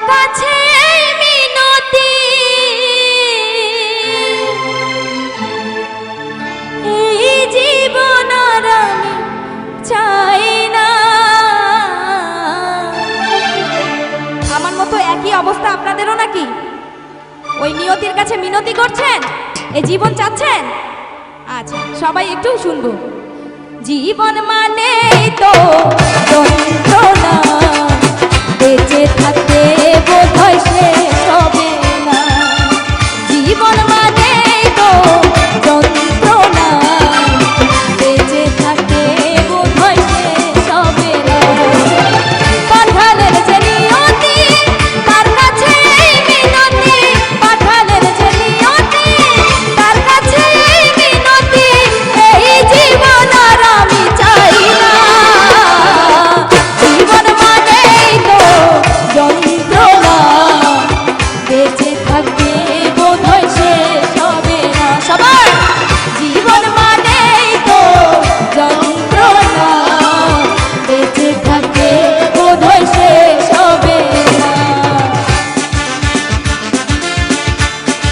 কাছে মিনতি, এই জীবন আর আমি চাই না। আমার মতো একই অবস্থা আপনাদেরও নাকি? ওই নিয়তির কাছে মিনতি করছেন, এই জীবন চাচ্ছেন? আচ্ছা, সবাই একটু শুনবো। জীবন মানে তো যন্ত্রণা, বেঁচে থাকতে বোধহয় শেষ হবে না। জীবন মানে তো যন্ত্রণা, বেঁচে থাকতে বোধহয় শেষ হবে না। পাঠালের যে নিয়তি, তার কাছে মিনতি, পাঠালের যে নিয়তি, তার কাছে মিনতি, এই জীবন আর আমি চাই না। জীবন মানেই তো যন্ত্রণা, বেঁচে থাকতে বোধহয় শেষ হবে না। সবাই জীবন মানেই তো যন্ত্রণা, বেঁচে থাকতে বোধহয় শেষ হবে না।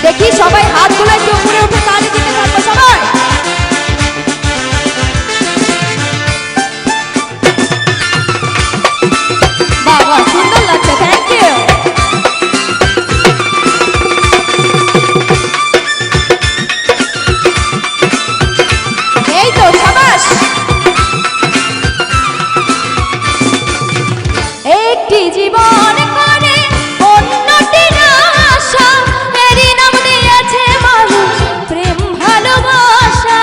দেখি সবাই হাতগুলো একটু উপরে উঠে তালি দিতে থাকবো সবাই। বাবা সুন্দর লাগছে, থ্যাংক ইউ। এই তো সাবাস। একটি জীবন করে অন্যটির আশা, এরই নাম দিয়েছে মানুষ প্রেম ভালোবাসা।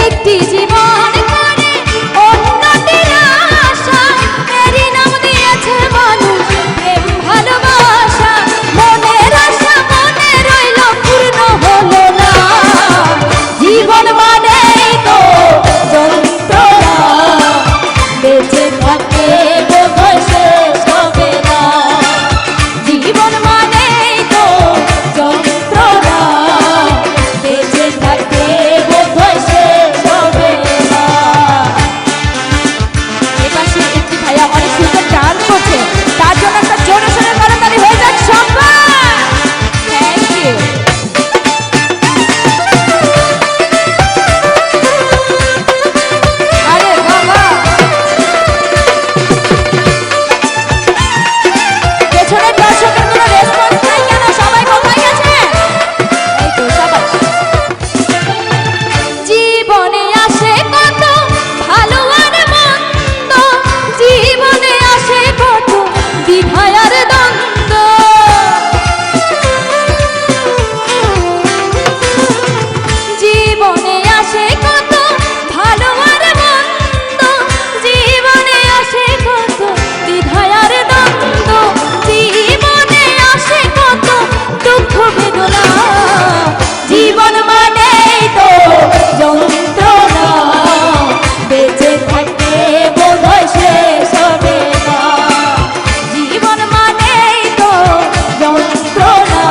একটি জীবন করে অন্যটির আশা, এরই নাম দিয়েছে মানুষ প্রেম ভালোবাসা। মনের আশা মনে রইল, পূর্ণ হলো না। জীবন মানেই তো যন্ত্রণা, বেঁচে থাকতে বোধহয় শেষ হবে না। জীবন মানেই তো যন্ত্রণা, বেঁচে থাকতে বোধহয় শেষ হবে না। এপাশে একটি ভাইয়া অনেক সুন্দর ডান্স করছে, তার জন্য একটা জোরে সোরে করতালি হয়ে যাক সবাই। Thank you. আরে বাবা, পেছনের দর্শকের কোনো রেসপন্স নাই কেন? সবাই কোথায় গেছে? এই তো সবাই। জীবনে আসে কত ভালো আর মন্দ, জীবনে আসে কত দ্বিধা আর দ্বন্দ্ব। জীবনে আসে কত ভালো আর মন্দ, জীবনে আসে কত দ্বিধা আর দ্বন্দ্ব। জীবনে আসে কত দুঃখ বেদনা, জীবন মানেই তো যন্ত্রণা, বেঁচে থাকতে বোধহয় শেষ হবে না। জীবন মানেই তো যন্ত্রণা,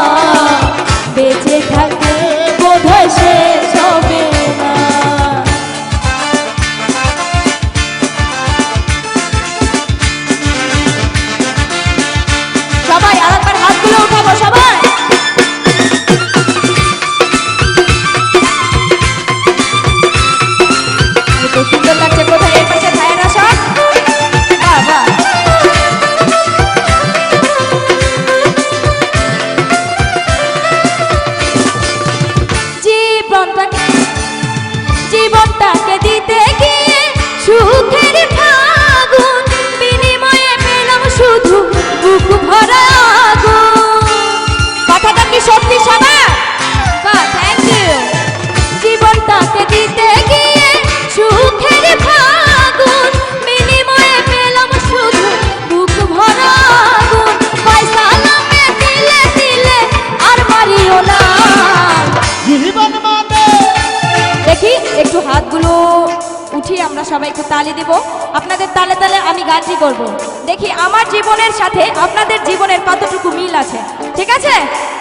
বেঁচে থাকতে বোধহয় শেষ হবে না। সবাই আরেকবার হাতগুলো উঠাবো সবাই। এত সুন্দর লাগছে, কোথায় এর পাশে ভাইয়েরা সব? বাবা জীবনটাকে দিতে গিয়ে সুখের ফাগুন, বিনিময়ে পেলাম শুধু বুক ভরা আগুন। কথাটা কি সত্যি সবাই? বাহ, থ্যাংক ইউ। জীবনটাকে দিতে গিয়ে সুখের ফাগুন, বিনিময়ে পেলাম শুধু বুক ভরা আগুন। পয়সালামে দিলে দিলে আর মারিও না। জীবন মানে দেখি একটু হাতগুলো উঠিয়ে আমরা সবাই একটু তালি দেব। আপনাদের তালে তালে আমি গানটি করব। দেখি আমার জীবনের সাথে আপনাদের জীবনের কতটুকু মিল আছে। ঠিক আছে?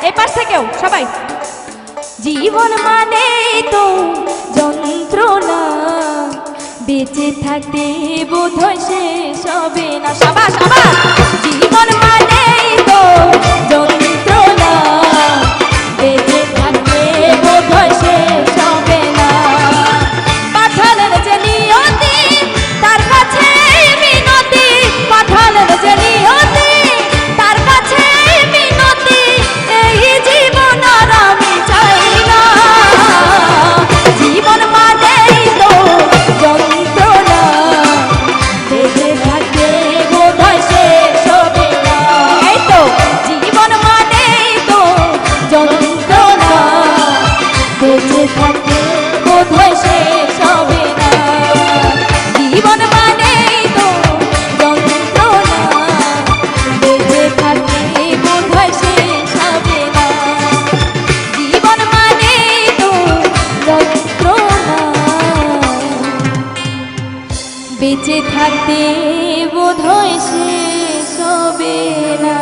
এই পাশ থেকেও সবাই। জীবন মানে তো যন্ত্রণা, বেঁচে থাকতে বোধহয় শেষ হবে না। সাবাস সাবাস। জীবন মানেই তো যন্ত্রণা, বেঁচে থাকতে বোধহয় শেষ হবে না। পাঠালেন যে নিয়তি তার কাছে মিনতি, পাঠালেন যে নিয়তি তার কাছে মিনতি, এই জীবন আর আমি চাই না। জীবন মানেই তো যন্ত্রণা, বেঁচে থাকতে বোধহয় শেষ হবে না। এই তো জীবন মানেই তো যন্ত্রণা, বেঁচে থাকতে বোধহয় শেষ হবে না। জীবন মানেই তো যন্ত্রণা, বেঁচে থাকতে বোধহয় শেষ হবে না। জীবন মানেই তো যন্ত্রণা, বেঁচে থাকতে বোধহয় শেষ হবে না।